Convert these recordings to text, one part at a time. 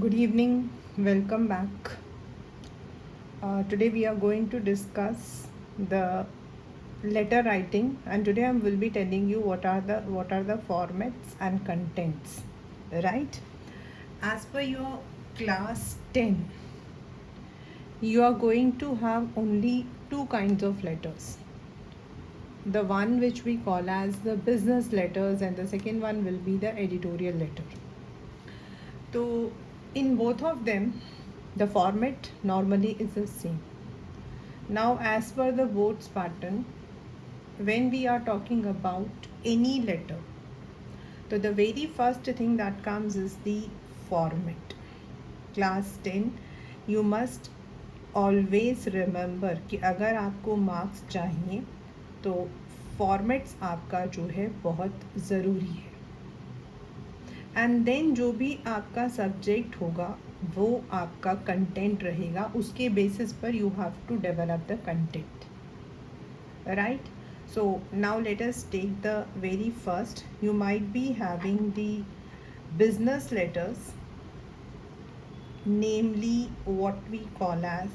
Good evening, welcome back. Today we are going to discuss the letter writing, and today I will be telling you what are the formats and contents. Right? As per your class 10, you are going to have only two kinds of letters. The one which we call as the business letters, and the second one will be the editorial letter. So, in both of them, the format normally is the same. Now, as per the board's pattern, when we are talking about any letter, so the very first thing that comes is the format. Class 10, you must always remember कि अगर आपको marks चाहिए तो formats आपका जो है बहुत ज़रूरी है. एंड देन जो भी आपका सब्जेक्ट होगा वो आपका कंटेंट रहेगा, उसके बेसिस पर you have to develop the content. Right? So now let us take the very first. You might be having the business letters, namely what we call as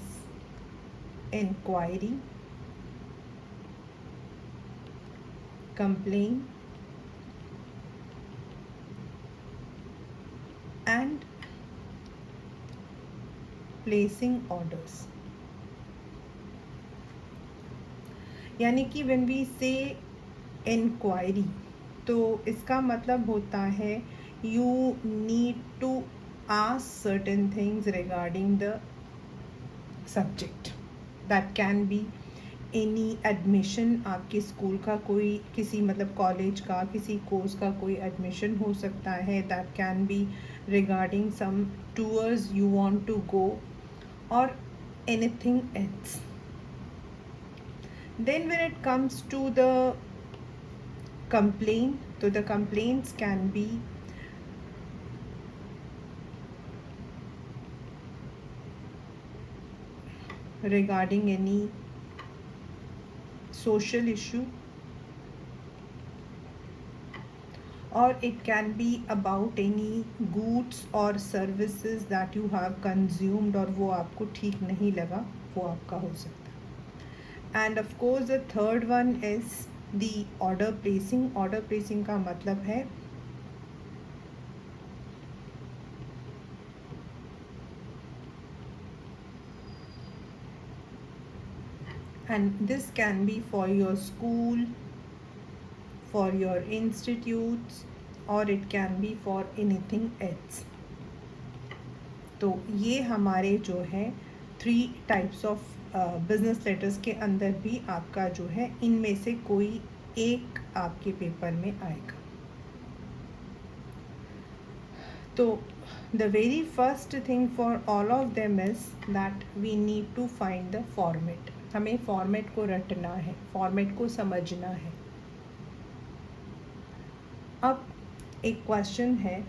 inquiry, complaint, and placing orders. यानी कि when we say inquiry, तो इसका मतलब होता है you need to ask certain things regarding the subject. That can be any admission, आपके school का कोई किसी मतलब कॉलेज का किसी कोर्स का कोई एडमिशन हो सकता है. That can be regarding some tours you want to go और anything else. Then when it comes to the complaint, so the complaints can be regarding any social issue, or it can be about any goods or services that you have consumed और वो आपको ठीक नहीं लगा, वो आपका हो सकता है. And of course the third one is the order placing. Order placing का मतलब है and this can be for your school, for your institutes, or it can be for anything else. तो ये हमारे जो है 3 टाइप्स ऑफ बिजनेस लेटर्स के अंदर भी आपका जो है इनमें से कोई एक आपके पेपर में आएगा. तो the very first thing for all of them is that we need to find the format. हमें फॉर्मेट को रटना है, फॉर्मेट को समझना है. अब एक क्वेश्चन है,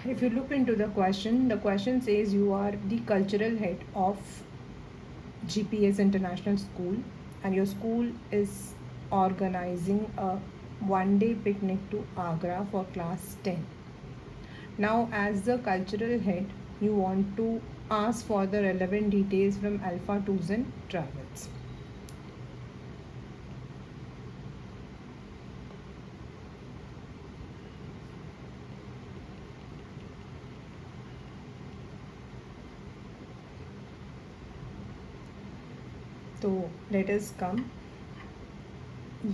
if you look into the question says you are the cultural head of GPS International School, and your school is organizing a one-day picnic to Agra for class 10. Now, as the cultural head, you want to ask for the relevant details from Alpha Tours and Travels. तो let us कम,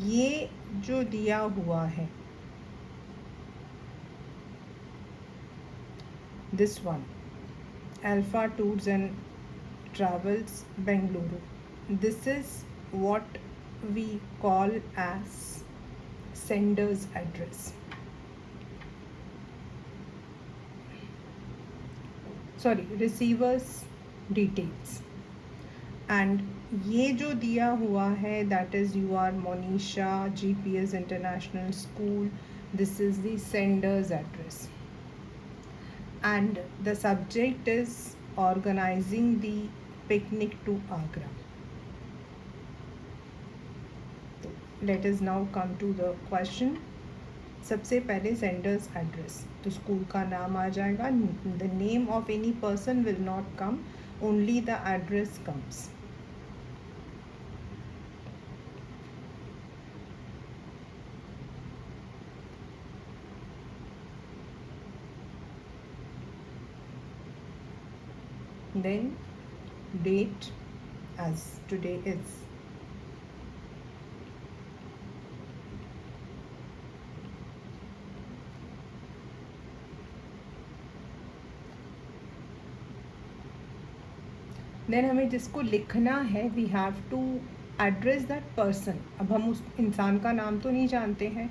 ये जो दिया हुआ है, this one, Alpha Tours and Travels Bengaluru, this is what we call as sender's address, sorry, receiver's details. And ये जो दिया हुआ है, that is you are Monisha GPS international school, this is the sender's address, and the subject is organizing the picnic to Agra. Let is now come to the question. सबसे पहले sender's address, तो school का नाम आ जाएगा. The name of any person will not come, only the address comes. Then date, as today is then हमें जिसको लिखना है, we have to address that person. अब हम उस इंसान का नाम तो नहीं जानते हैं,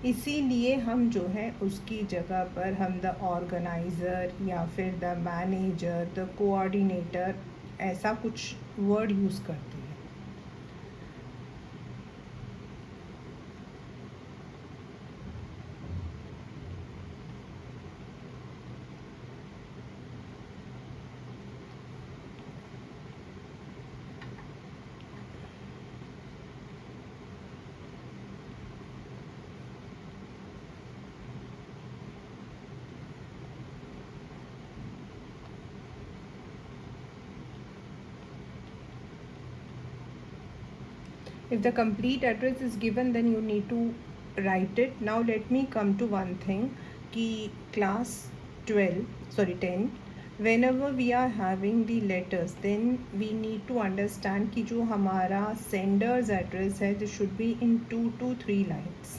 इसीलिए हम जो है उसकी जगह पर हम द ऑर्गेनाइज़र या फिर द मैनेजर, द कोऑर्डिनेटर, ऐसा कुछ वर्ड यूज़ करते हैं. If the complete address is given, then you need to write it. Now let me come to one thing, कि class 10, whenever we are having the letters, then we need to understand कि जो हमारा sender's address है, this should be in 2 to 3 lines.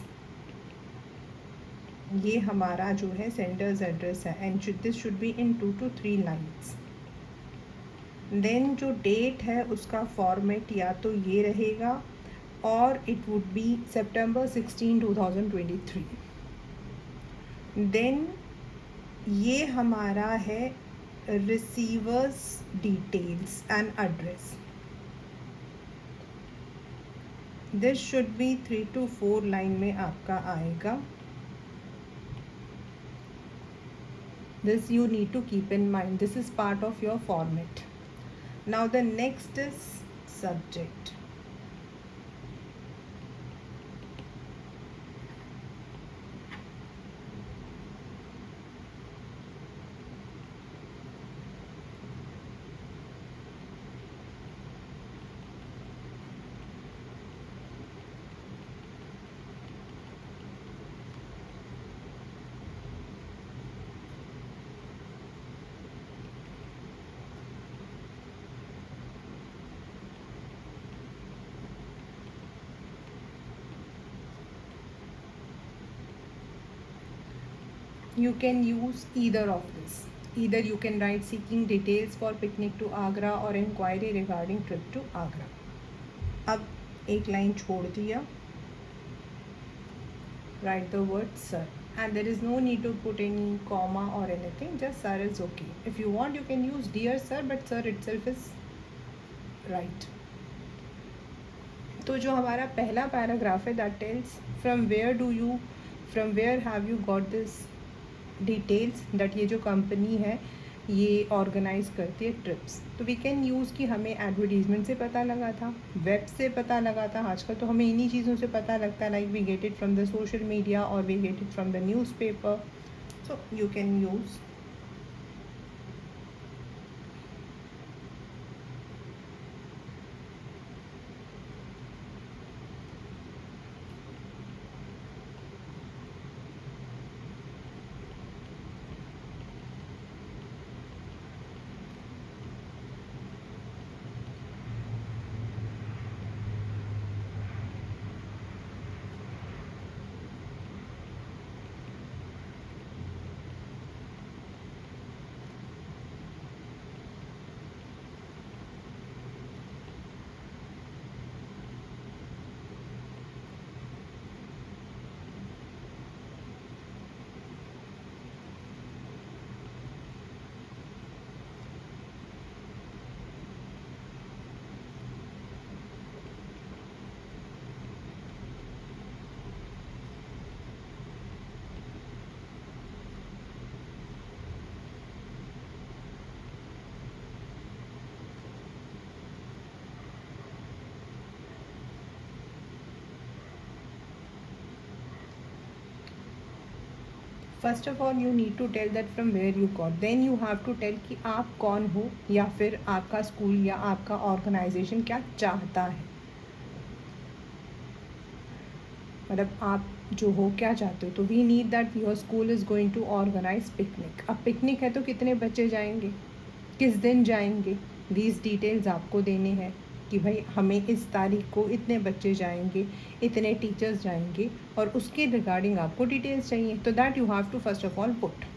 ये हमारा जो है sender's address है, and this should be in 2 to 3 lines. Then जो डेट है उसका फॉर्मेट या तो ये रहेगा, और it would be September 16, 2023. Then ये हमारा है receiver's details and address. This should be 3 to 4 line में आपका आएगा. This you need to keep in mind, this is part of your format. Now the next is subject. You can use either of this. Either you can write seeking details for picnic to Agra or inquiry regarding trip to Agra. अब एक line छोड़ दिया. Write the word sir, and there is no need to put any comma or anything, just sir is okay. If you want you can use dear sir, but sir itself is right. तो जो हमारा पहला paragraph है, that tells from where have you got this details that ये जो company है ये organise करती है ट्रिप्स। तो वी कैन यूज़ कि हमें एडवर्टीजमेंट से पता लगा था, वेब से पता लगा था, आजकल तो हमें इन्हीं चीज़ों से पता लगता है, like we get it from the social media और we get it from the newspaper, so you can use. First of all you need to tell that from where you got, then you have to tell कि आप कौन हो या फिर आपका school या आपका ऑर्गेनाइजेशन क्या चाहता है, मतलब आप जो हो क्या चाहते हो। तो we need that your school is going to organize picnic. अब पिकनिक है तो कितने बच्चे जाएंगे, किस दिन जाएंगे, दीज डिटेल्स आपको देने हैं कि भाई हमें इस तारीख को इतने बच्चे जाएंगे, इतने टीचर्स जाएंगे, और उसके रिगार्डिंग आपको डिटेल्स चाहिए। तो that you have to first of all put.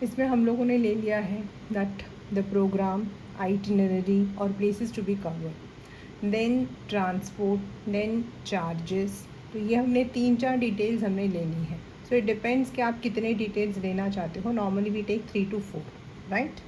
इसमें हम लोगों ने ले लिया है दैट द प्रोग्राम, आइटिनरी और places to be covered, then transport, then charges. तो ये हमने 3-4 डिटेल्स हमने लेनी है। सो इट डिपेंड्स कि आप कितने डिटेल्स लेना चाहते हो। Normally we take 3 to 4, right.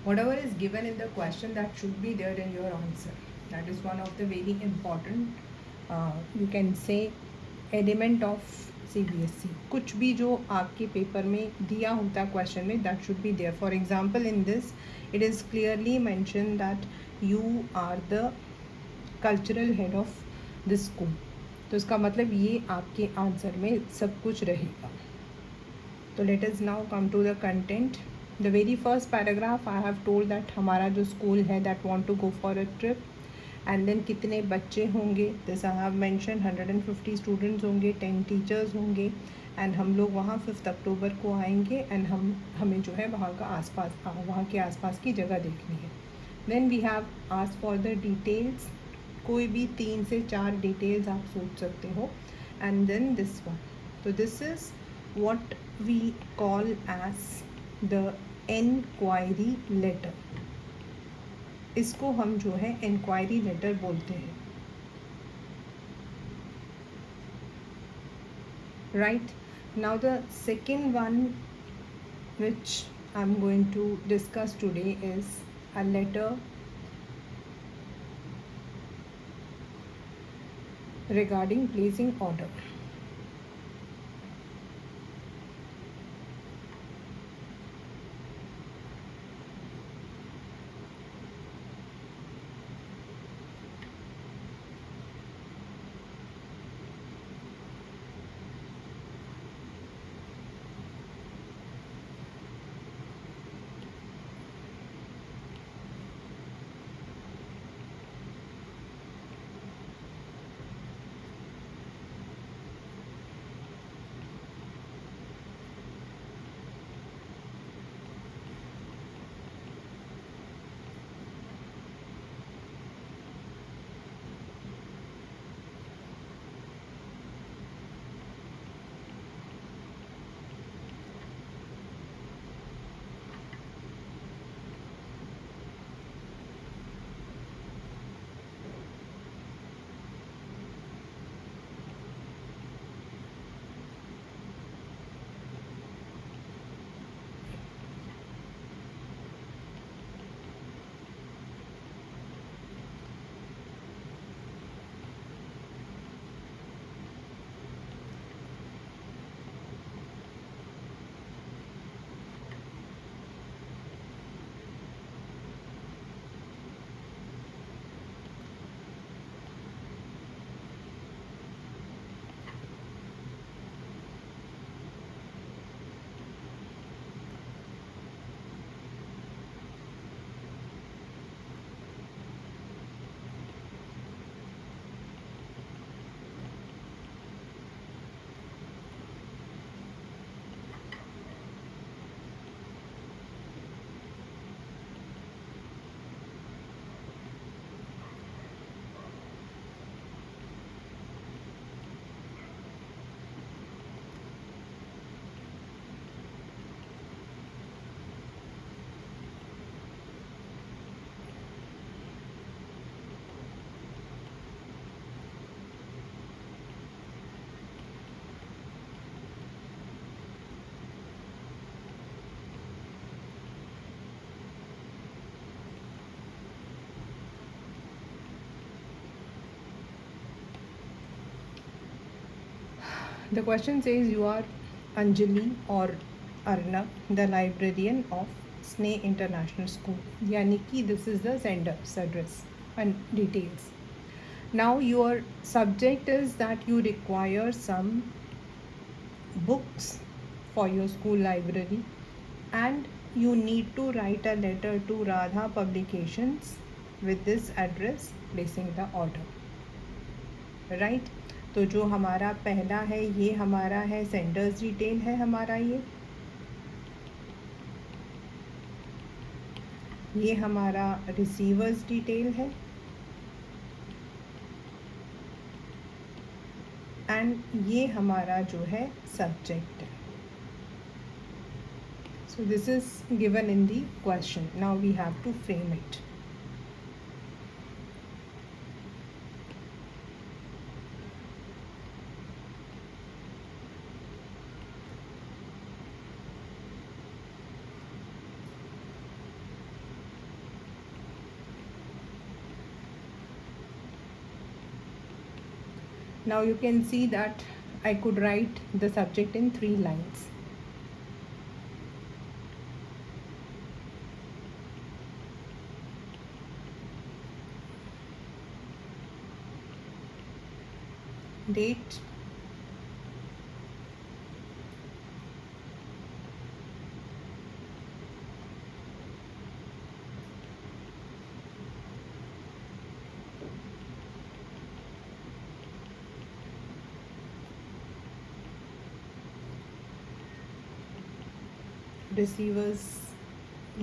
Whatever is given in the question, that should be there in your answer. That is one of the very important, you can say, element of CBSE. कुछ भी जो आपके paper में दिया होता है question में, that should be there. For example, in this it is clearly mentioned that you are the cultural head of this school. तो इसका मतलब ये आपके आंसर में सब कुछ रहेगा. तो let us now come to the content. The very first paragraph I have told that हमारा जो स्कूल है that want to go for a trip, and then कितने बच्चे होंगे, this I have mentioned 150 students होंगे, 10 teachers होंगे, and हम लोग वहाँ 5 अक्टूबर को आएंगे, and हमें जो है वहाँ के आसपास की जगह देखनी है. Then we have asked for the details. कोई भी 3 से 4 डिटेल्स आप सोच सकते हो, and then this one. So this is what we call as the enquiry letter. इसको हम जो है enquiry letter बोलते हैं, right? Now the second one which I'm going to discuss today is a letter regarding placing order. The question says you are Anjali or Arnab, the librarian of Sneh International School. Yani ki this is the sender's address and details. Now your subject is that you require some books for your school library and you need to write a letter to Radha Publications with this address placing the order. Right तो जो हमारा पहला है ये हमारा है Sanders detail है हमारा ये हमारा रिसीवर्स डिटेल है एंड ये हमारा जो है सब्जेक्ट है. So this is given in the question. Now we have to frame it. Now you can see that I could write the subject in 3 lines. Date, receivers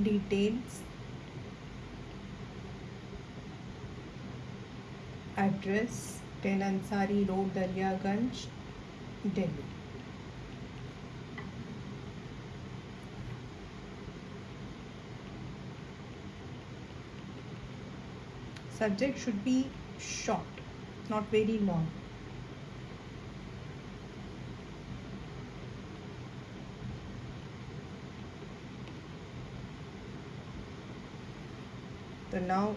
details, address 10 Ansari Road, Daryaganj, Delhi. Subject should be short, not very long. So now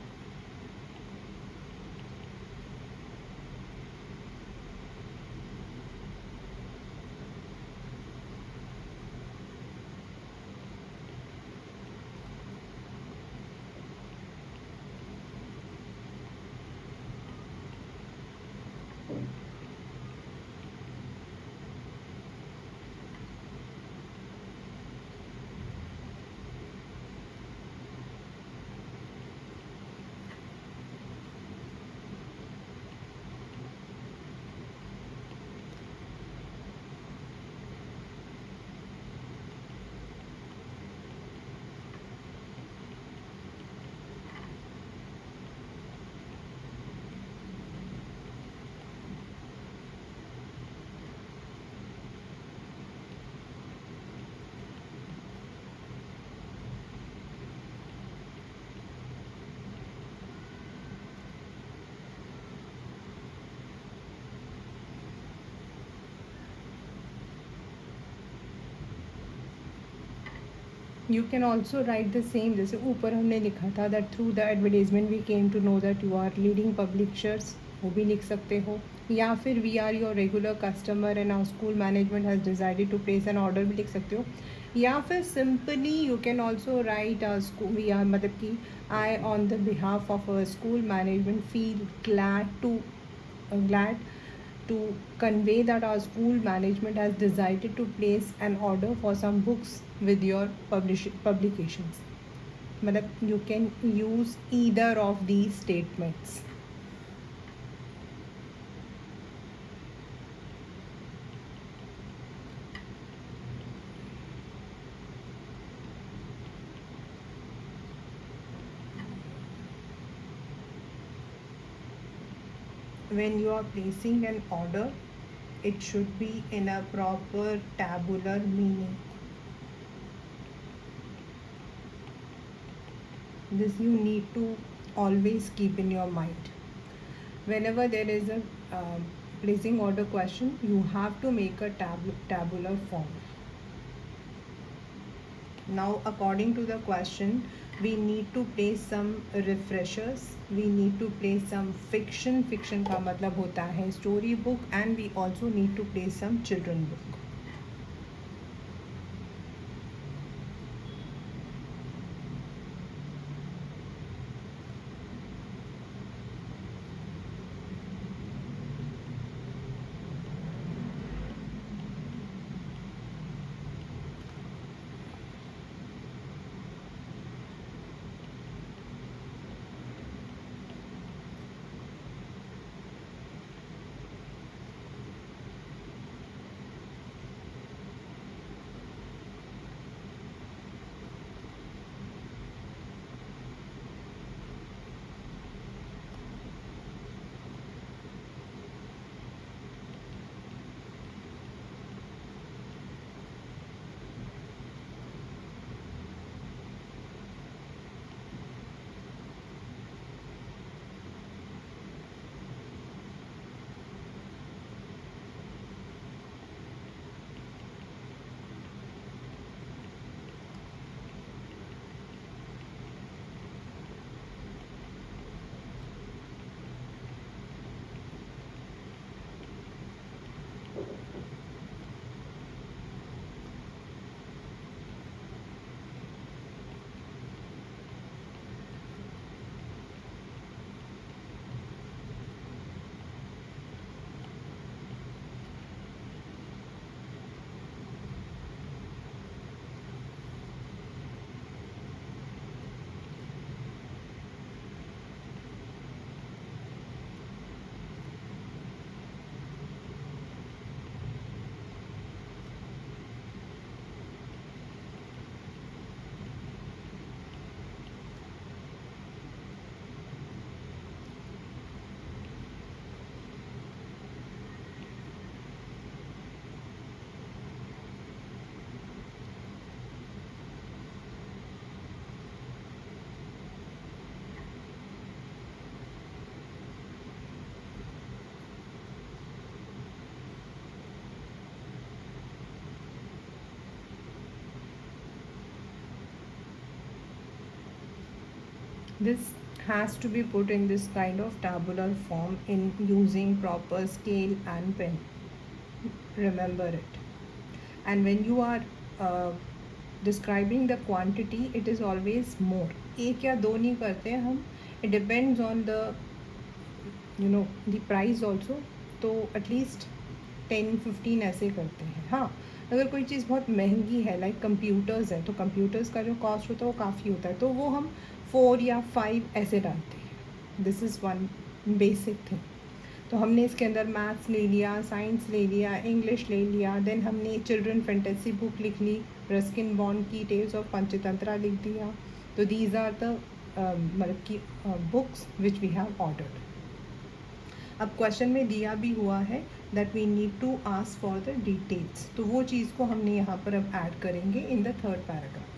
you can also write the same जैसे ऊपर हमने लिखा था that through the advertisement we came to know that you are leading publishers, वो भी लिख सकते हो. या फिर we are your regular customer and our school management has decided to place an order भी लिख सकते हो. या फिर simply you can also write school we are मतलब कि I on the behalf of our school management feel glad to convey that our school management has decided to place an order for some books with your publications. मतलब you can use either of these statements. When you are placing an order, it should be in a proper tabular meaning. This you need to always keep in your mind. Whenever there is a placing order question, you have to make a tabular form. Now according to the question, we need to place some refreshers, we need to place some fiction. Fiction का मतलब होता है story book, and we also need to place some children book. This has to be put in this kind of tabular form in using proper scale and pen. Remember it. And when you are describing the quantity, it is always more. एक या दो नहीं करते हैं हम. It depends on the the price also. तो at least 10-15 ऐसे करते हैं. हाँ, अगर कोई चीज़ बहुत महंगी है, लाइक कंप्यूटर्स है, तो कंप्यूटर्स का जो कॉस्ट होता है वो काफ़ी होता है, तो वो हम 4 या 5 ऐसे डालते हैं. This is one basic thing. तो हमने इसके अंदर मैथ्स ले लिया, साइंस ले लिया, इंग्लिश ले लिया, देन हमने चिल्ड्रन फैंटेसी बुक लिख ली, रस्किन बॉन्ड की टेल्स ऑफ पंचतंत्रा लिख दिया. तो दीज आर द मतलब की books which we have ordered. अब क्वेश्चन में दिया भी हुआ है that we need to ask for the details, तो वो चीज़ को हमने यहाँ पर अब ऐड करेंगे in the third paragraph.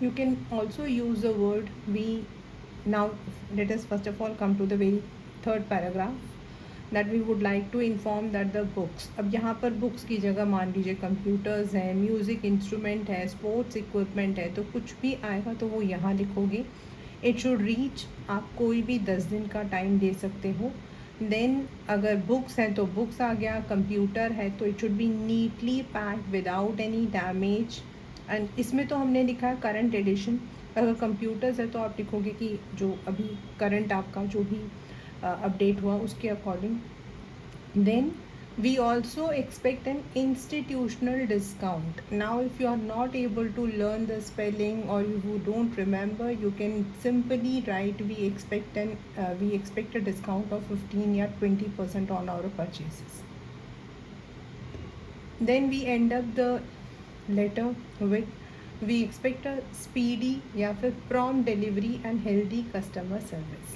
you can also use the word we. Now let us first of all come to the very third paragraph, that we would like to inform that the books, अब यहाँ पर books की जगह मान लीजिए computers हैं, music instrument है, sports equipment है, तो कुछ भी आएगा तो वो यहाँ लिखोगे. इट शुड रीच, आप कोई भी 10 दिन का टाइम दे सकते हो. देन अगर बुक्स हैं तो बुक्स आ गया, कंप्यूटर है तो it should be neatly packed without any damage. And इसमें तो हमने लिखा है करंट एडिशन. अगर कंप्यूटर्स है तो आप लिखोगे कि जो अभी करंट आपका जो भी अपडेट हुआ उसके according. Then we also expect an institutional discount. Now if you are not able to learn the spelling or you don't remember, you can simply write we expect a discount of 15 or 20% on our purchases. Then we end up the letter with we expect a speedy या फिर prompt delivery and healthy customer service.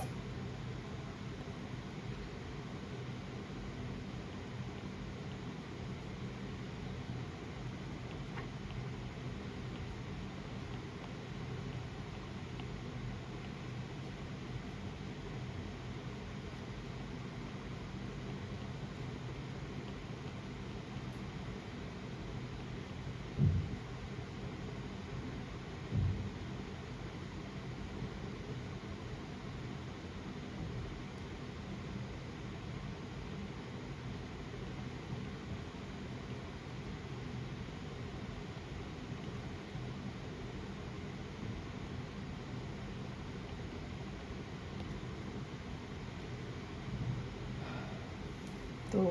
So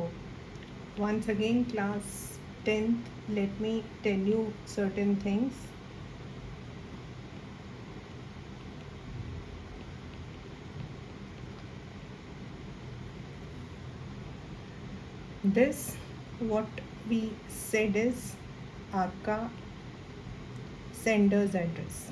once again class 10th, let me tell you certain things. This what we said is आपका sender's address.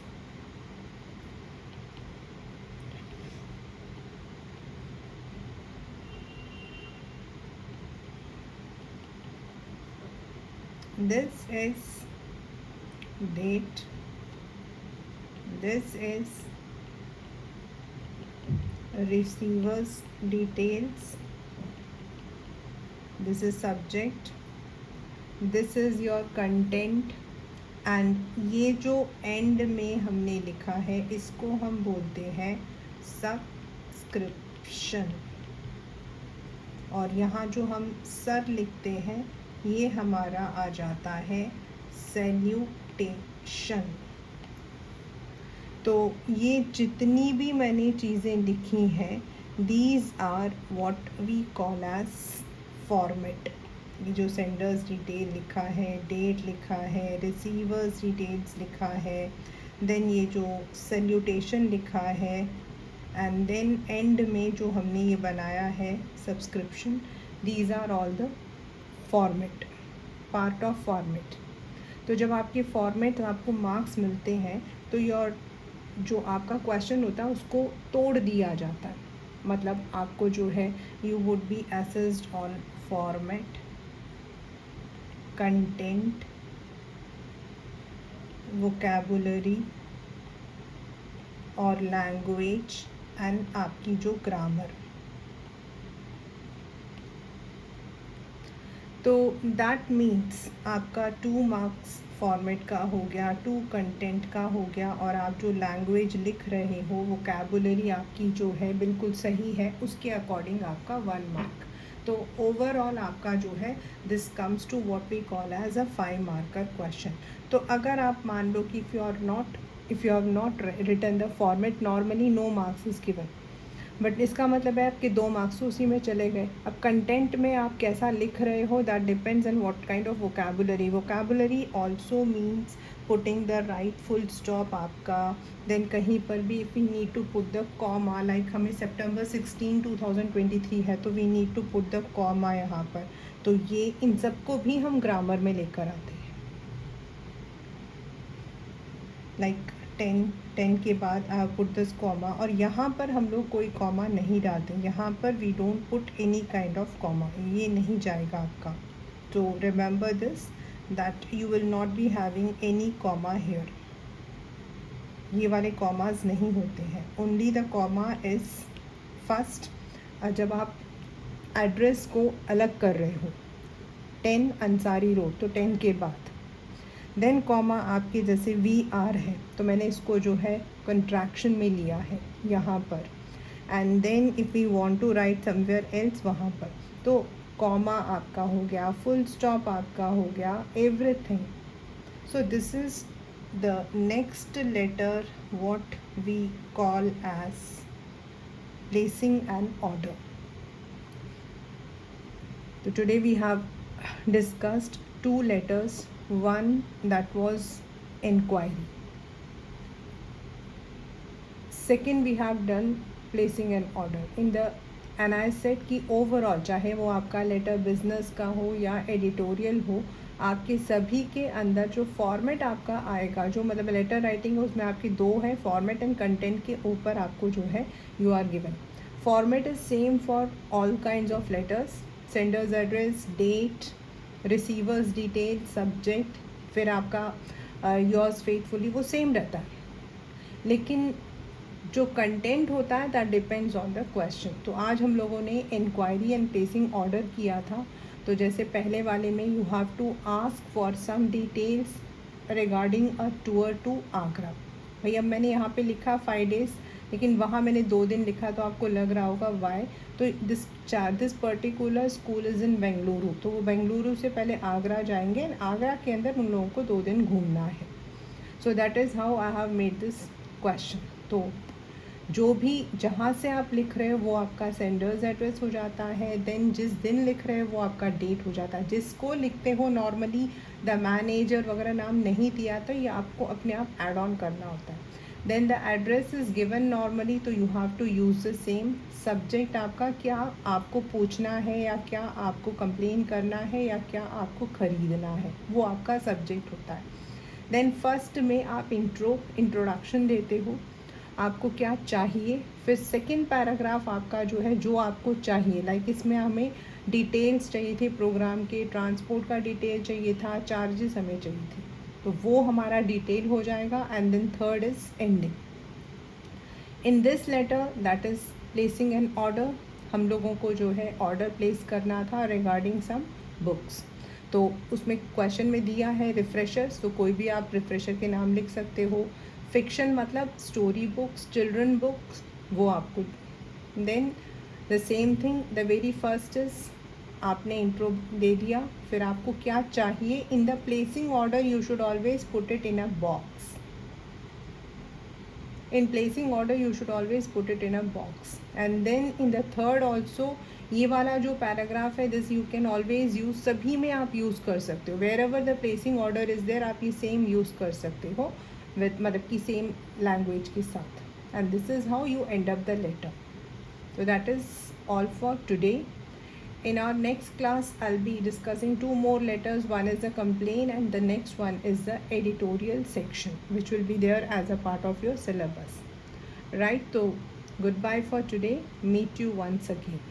This is date, this is receiver's details, this is subject, this is your content, and ये जो end में हमने लिखा है इसको हम बोलते हैं subscription. और यहाँ जो हम सर लिखते हैं ये हमारा आ जाता है सैल्यूटेशन. तो ये जितनी भी मैंने चीज़ें लिखी हैं these are what we call as format. ये जो सेंडर्स डिटेल लिखा है, डेट लिखा है, रिसीवर्स डिटेल्स लिखा है, देन ये जो सैल्यूटेशन लिखा है, एंड देन एंड में जो हमने ये बनाया है subscription. These are all the format, part of format. तो जब आपके फॉर्मेट आपको मार्क्स मिलते हैं तो योर जो आपका क्वेश्चन होता है उसको तोड़ दिया जाता है. मतलब आपको जो है you would be assessed on format, content, vocabulary और लैंग्वेज एंड आपकी जो ग्रामर. तो दैट मीन्स आपका 2 मार्क्स फॉर्मेट का हो गया, 2 कंटेंट का हो गया, और आप जो लैंग्वेज लिख रहे हो वोकैबुलरी आपकी जो है बिल्कुल सही है उसके अकॉर्डिंग आपका 1 मार्क. तो ओवरऑल आपका जो है this comes to what we call as a 5 marker question. तो अगर आप मान लो कि if you have not written the format, normally no marks is given, but इसका मतलब है आपके 2 मार्क्स तो उसी में चले गए. अब कंटेंट में आप कैसा लिख रहे हो that depends on what kind of vocabulary. Vocabulary also means putting the right full stop आपका. देन कहीं पर भी if we need to put the comma, like हमें September 16, 2023 है तो we need to put the comma यहाँ पर. तो ये इन सबको भी हम ग्रामर में लेकर आते हैं. लाइक 10 के बाद आई पुट दिस कॉमा, और यहाँ पर हम लोग कोई कॉमा नहीं डालते. यहाँ पर we don't put any kind of comma, ये नहीं जाएगा आपका. तो remember this that you will not be having any comma here. ये वाले कॉमाज नहीं होते हैं. Only the comma is first. जब आप एड्रेस को अलग कर रहे हो, 10 अंसारी रोड, तो 10 के बाद देन कॉमा आपके जैसे VR है, तो मैंने इसको जो है कंट्रैक्शन में लिया है यहाँ पर. And then if we want to write somewhere else, वहाँ पर तो कॉमा आपका हो गया, फुल स्टॉप आपका हो गया, everything. So this is the next letter what we call as placing an order. So today we have discussed two letters. One that was inquiry. Second we have done placing an order in the, and I said कि overall चाहे वो आपका letter business का हो या editorial हो, आपके सभी के अंदर जो फॉर्मेट आपका आएगा, जो मतलब लेटर राइटिंग है उसमें आपकी दो है, फॉर्मेट एंड कंटेंट के ऊपर आपको जो है you are given. Format is same for all kinds of letters. Sender's address, date, receiver's detail, subject, फिर आपका योर्स फेथफुली, वो सेम रहता है. लेकिन जो कंटेंट होता है that depends on the question. तो आज हम लोगों ने इंक्वायरी एंड प्लेसिंग ऑर्डर किया था. तो जैसे पहले वाले में you have to ask for some details regarding a tour to Agra. भाई अब मैंने यहाँ पे लिखा 5 days, लेकिन वहाँ मैंने 2 दिन लिखा, तो आपको लग रहा होगा वाई. तो this particular school is in Bengaluru, तो वो बेंगलुरु से पहले आगरा जाएंगे एंड आगरा के अंदर उन लोगों को 2 दिन घूमना है. So that is how I have made this question. तो जो भी जहाँ से आप लिख रहे हो वो आपका सेंडर्स एड्रेस हो जाता है. देन जिस दिन लिख रहे हो वो आपका डेट हो जाता है. जिसको लिखते हो नॉर्मली द मैनेजर वगैरह नाम नहीं दिया, तो ये आपको अपने आप ऐड ऑन करना होता है. Then the address is given normally, तो you have to use the same. Subject आपका क्या आपको पूछना है या क्या आपको कंप्लेन करना है या क्या आपको ख़रीदना है, वो आपका सब्जेक्ट होता है. देन फर्स्ट में आप इंट्रोडक्शन देते हो, आपको क्या चाहिए. फिर सेकंड पैराग्राफ आपका जो है जो आपको चाहिए, लाइक इसमें हमें डिटेल्स चाहिए थे, प्रोग्राम के ट्रांसपोर्ट का डिटेल चाहिए था, चार्जेस हमें चाहिए थे, तो वो हमारा डिटेल हो जाएगा. And then third is ending. In this letter that is placing an order. हम लोगों को जो है ऑर्डर प्लेस करना था रिगार्डिंग सम बुक्स. तो उसमें क्वेश्चन में दिया है रिफ्रेशर्स, तो कोई भी आप रिफ्रेशर के नाम लिख सकते हो. फिक्शन मतलब स्टोरी बुक्स, चिल्ड्रन बुक्स, वो आपको. Then the same thing, the very first is आपने इंट्रो दे दिया, फिर आपको क्या चाहिए. In the placing order you should always put it in a box. in placing order you should always put it in a box. And then in the third also, ये वाला जो पैराग्राफ है, this you can always use, सभी में आप use कर सकते हो. Wherever the placing order is there, आप ये सेम यूज़ कर सकते हो विथ मतलब कि सेम लैंग्वेज के साथ. And this is how you end up the letter. So that is all for today. In our next class, I'll be discussing 2 more letters. One is the complaint and the next one is the editorial section, which will be there as a part of your syllabus. Right, so goodbye for today. Meet you once again.